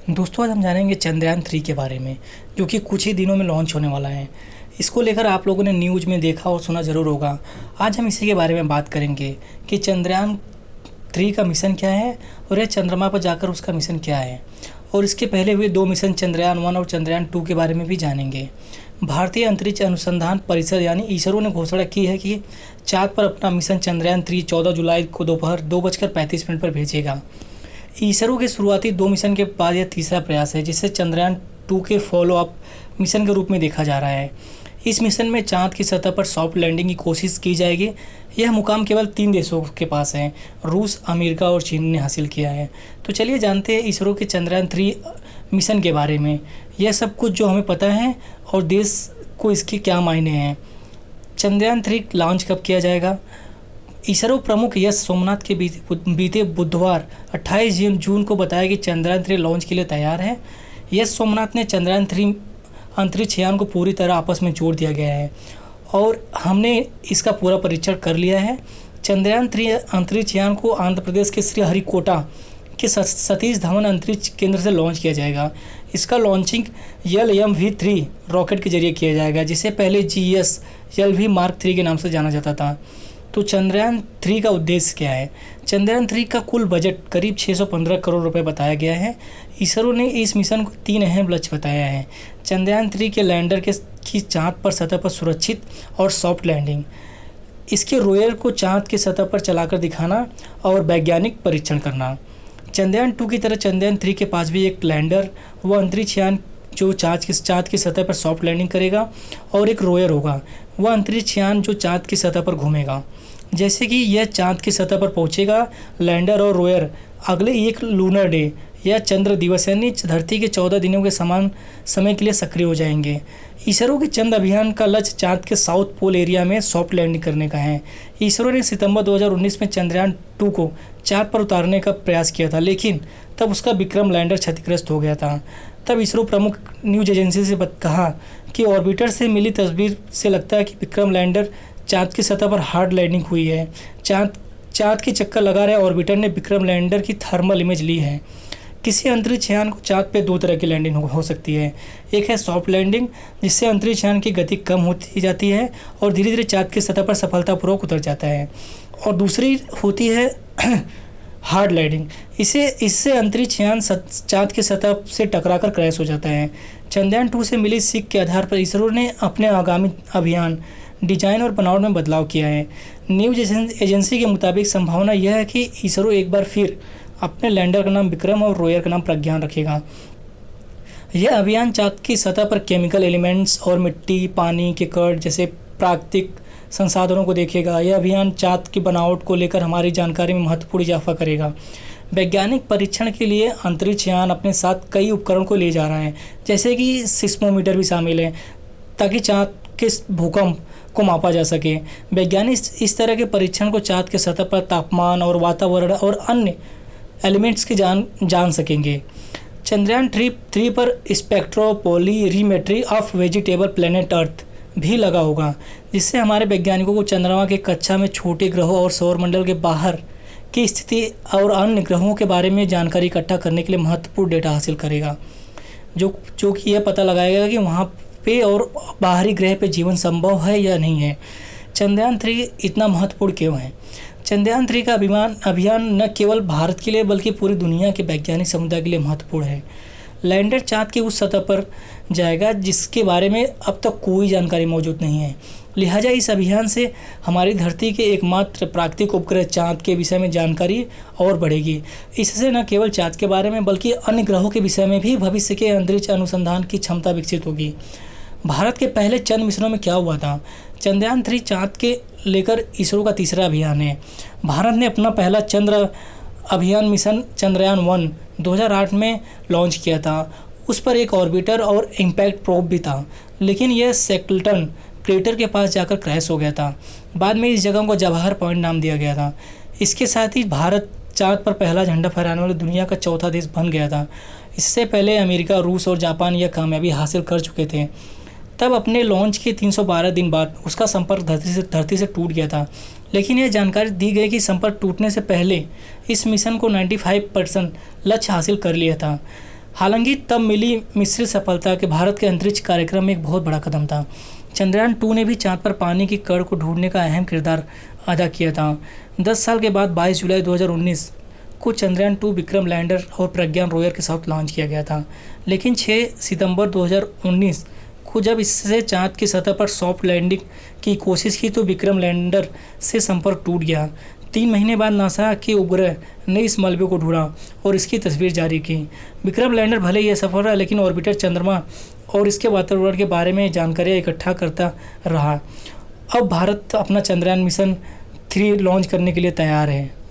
दोस्तों, आज हम जानेंगे चंद्रयान 3 के बारे में, जो कि कुछ ही दिनों में लॉन्च होने वाला है। इसको लेकर आप लोगों ने न्यूज़ में देखा और सुना ज़रूर होगा। आज हम इसी के बारे में बात करेंगे कि चंद्रयान 3 का मिशन क्या है और यह चंद्रमा पर जाकर उसका मिशन क्या है। और इसके पहले हुए 2 मिशन चंद्रयान 1 और चंद्रयान 2 के बारे में भी जानेंगे। भारतीय अंतरिक्ष अनुसंधान परिषद यानी इसरो ने घोषणा की है कि चाँद पर अपना मिशन चंद्रयान 3 14 जुलाई को दोपहर 2:35 पर भेजेगा। इसरो के शुरुआती 2 मिशन के बाद यह तीसरा प्रयास है, जिसे चंद्रयान 2 के फॉलो अप मिशन के रूप में देखा जा रहा है। इस मिशन में चाँद की सतह पर सॉफ्ट लैंडिंग की कोशिश की जाएगी। यह मुकाम केवल 3 देशों के पास है, रूस, अमेरिका और चीन ने हासिल किया है। तो चलिए जानते हैं इसरो के चंद्रयान 3 मिशन के बारे में। यह सब कुछ जो हमें पता है और देश को इसके क्या मायने हैं। चंद्रयान 3 लॉन्च कब किया जाएगा? इसरो प्रमुख यश सोमनाथ के बीते बुधवार 28 जून को बताया कि चंद्रयान 3 लॉन्च के लिए तैयार है। यश सोमनाथ ने चंद्रयान 3 अंतरिक्ष यान को पूरी तरह आपस में जोड़ दिया गया है और हमने इसका पूरा परीक्षण कर लिया है। चंद्रयान 3 अंतरिक्ष यान को आंध्र प्रदेश के श्रीहरिकोटा के सतीश धवन अंतरिक्ष केंद्र से लॉन्च किया जाएगा। इसका लॉन्चिंग LMV-3 रॉकेट के जरिए किया जाएगा, जिसे पहले GSLV मार्क 3 के नाम से जाना जाता था। तो चंद्रयान 3 का उद्देश्य क्या है? चंद्रयान 3 का कुल बजट करीब 615 करोड़ रुपए बताया गया है। इसरो ने इस मिशन को 3 अहम लक्ष्य बताया है। चंद्रयान 3 के लैंडर की चाँद पर सतह पर सुरक्षित और सॉफ्ट लैंडिंग, इसके रोयर को चाँद की सतह पर चलाकर दिखाना और वैज्ञानिक परीक्षण करना। चंद्रयान 2 की तरह चंद्रयान 3 के पास भी एक लैंडर व अंतरिक्ष यान जो चाँद की सतह पर सॉफ्ट लैंडिंग करेगा और एक रोयर होगा, वह अंतरिक्ष यान जो चाँद की सतह पर घूमेगा। जैसे कि यह चाँद की सतह पर पहुंचेगा, लैंडर और रोयर अगले एक लूनर डे या चंद्र दिवस यानी धरती के 14 दिनों के समान समय के लिए सक्रिय हो जाएंगे। इसरो के चंद्र अभियान का लक्ष्य चाँद के साउथ पोल एरिया में सॉफ्ट लैंडिंग करने का है। इसरो ने सितंबर 2019 में चंद्रयान 2 को चाँद पर उतारने का प्रयास किया था, लेकिन तब उसका विक्रम लैंडर क्षतिग्रस्त हो गया था। तब इसरो प्रमुख न्यूज एजेंसी से कहा कि ऑर्बिटर से मिली तस्वीर से लगता है कि विक्रम लैंडर चाँद की सतह पर हार्ड लैंडिंग हुई है। चाँद के चक्कर लगा रहे ऑर्बिटर ने विक्रम लैंडर की थर्मल इमेज ली है। किसी अंतरिक्ष यान को चाँद पे 2 तरह की लैंडिंग हो सकती है। एक है सॉफ्ट लैंडिंग, जिससे अंतरिक्ष यान की गति कम होती जाती है और धीरे धीरे चाँद की सतह पर सफलतापूर्वक उतर जाता है। और दूसरी होती है हार्ड लैंडिंग। इससे अंतरिक्ष यान चाँद की सतह से टकराकर क्रैश हो जाता है। चंद्रयान 2 से मिली सीख के आधार पर इसरो ने अपने आगामी अभियान डिजाइन और बनावट में बदलाव किया है। न्यूज एजेंसी के मुताबिक संभावना यह है कि इसरो एक बार फिर अपने लैंडर का नाम विक्रम और रोयर का नाम प्रज्ञान रखेगा। यह अभियान चाँद की सतह पर केमिकल एलिमेंट्स और मिट्टी, पानी के कण जैसे प्राकृतिक संसाधनों को देखेगा। यह अभियान चाँद की बनावट को लेकर हमारी जानकारी में महत्वपूर्ण इजाफा करेगा। वैज्ञानिक परीक्षण के लिए अंतरिक्ष यान अपने साथ कई उपकरण को ले जा रहा है, जैसे कि सिस्मोमीटर भी शामिल है, ताकि चाँद के भूकंप को मापा जा सके। वैज्ञानिक इस तरह के परीक्षण को चाँद के सतह पर तापमान और वातावरण और अन्य एलिमेंट्स की जान सकेंगे। चंद्रयान 3 पर स्पेक्ट्रोपोलिरीमेट्री ऑफ वेजिटेबल प्लेनेट अर्थ भी लगा होगा, जिससे हमारे वैज्ञानिकों को चंद्रमा के कक्षा में छोटे ग्रहों और सौरमंडल के बाहर की स्थिति और अन्य ग्रहों के बारे में जानकारी इकट्ठा करने के लिए महत्वपूर्ण डेटा हासिल करेगा, जो कि यह पता लगाएगा कि वहाँ पे और बाहरी ग्रह पे जीवन संभव है या नहीं है। चंद्रयान 3 इतना महत्वपूर्ण क्यों है? चंद्रयान 3 का अभियान न केवल भारत के लिए बल्कि पूरी दुनिया के वैज्ञानिक समुदाय के लिए महत्वपूर्ण है। लैंडर चाँद की उस सतह पर जाएगा जिसके बारे में अब तक कोई जानकारी मौजूद नहीं है। लिहाजा इस अभियान से हमारी धरती के एकमात्र प्राकृतिक उपग्रह चाँद के विषय में जानकारी और बढ़ेगी। इससे न केवल चाँद के बारे में बल्कि अन्य ग्रहों के विषय में भी भविष्य के अंतरिक्ष अनुसंधान की क्षमता विकसित होगी। भारत के पहले चंद्र मिशनों में क्या हुआ था? चंद्रयान 3 चाँद के लेकर इसरो का तीसरा अभियान है। भारत ने अपना पहला चंद्र अभियान मिशन चंद्रयान 1 2008 में लॉन्च किया था। उस पर एक ऑर्बिटर और इम्पैक्ट प्रोब भी था, लेकिन यह सेकल्टन क्रेटर के पास जाकर क्रैश हो गया था। बाद में इस जगह को जवाहर पॉइंट नाम दिया गया था। इसके साथ ही भारत चाँद पर पहला झंडा फहराने वाले दुनिया का चौथा देश बन गया था। इससे पहले अमेरिका, रूस और जापान यह कामयाबी हासिल कर चुके थे। तब अपने लॉन्च के 312 दिन बाद उसका संपर्क धरती से टूट गया था, लेकिन यह जानकारी दी गई कि संपर्क टूटने से पहले इस मिशन को 95% लक्ष्य हासिल कर लिया था। हालांकि तब मिली मिश्रित सफलता कि भारत के अंतरिक्ष कार्यक्रम में एक बहुत बड़ा कदम था। चंद्रयान 2 ने भी चाँद पर पानी की कण को ढूंढने का अहम किरदार अदा किया था। 10 साल के बाद 22 जुलाई 2019 को चंद्रयान 2 विक्रम लैंडर और प्रज्ञान रोवर के साथ लॉन्च किया गया था। लेकिन 6 सितंबर 2019 को जब इससे चाँद की सतह पर सॉफ्ट लैंडिंग की कोशिश की तो विक्रम लैंडर से संपर्क टूट गया। 3 महीने बाद नासा के उपग्रह ने इस मलबे को ढूंढा और इसकी तस्वीर जारी की। विक्रम लैंडर भले ही असफल रहा, लेकिन ऑर्बिटर चंद्रमा और इसके वातावरण के बारे में जानकारियाँ इकट्ठा करता रहा। अब भारत अपना चंद्रयान मिशन 3 लॉन्च करने के लिए तैयार है।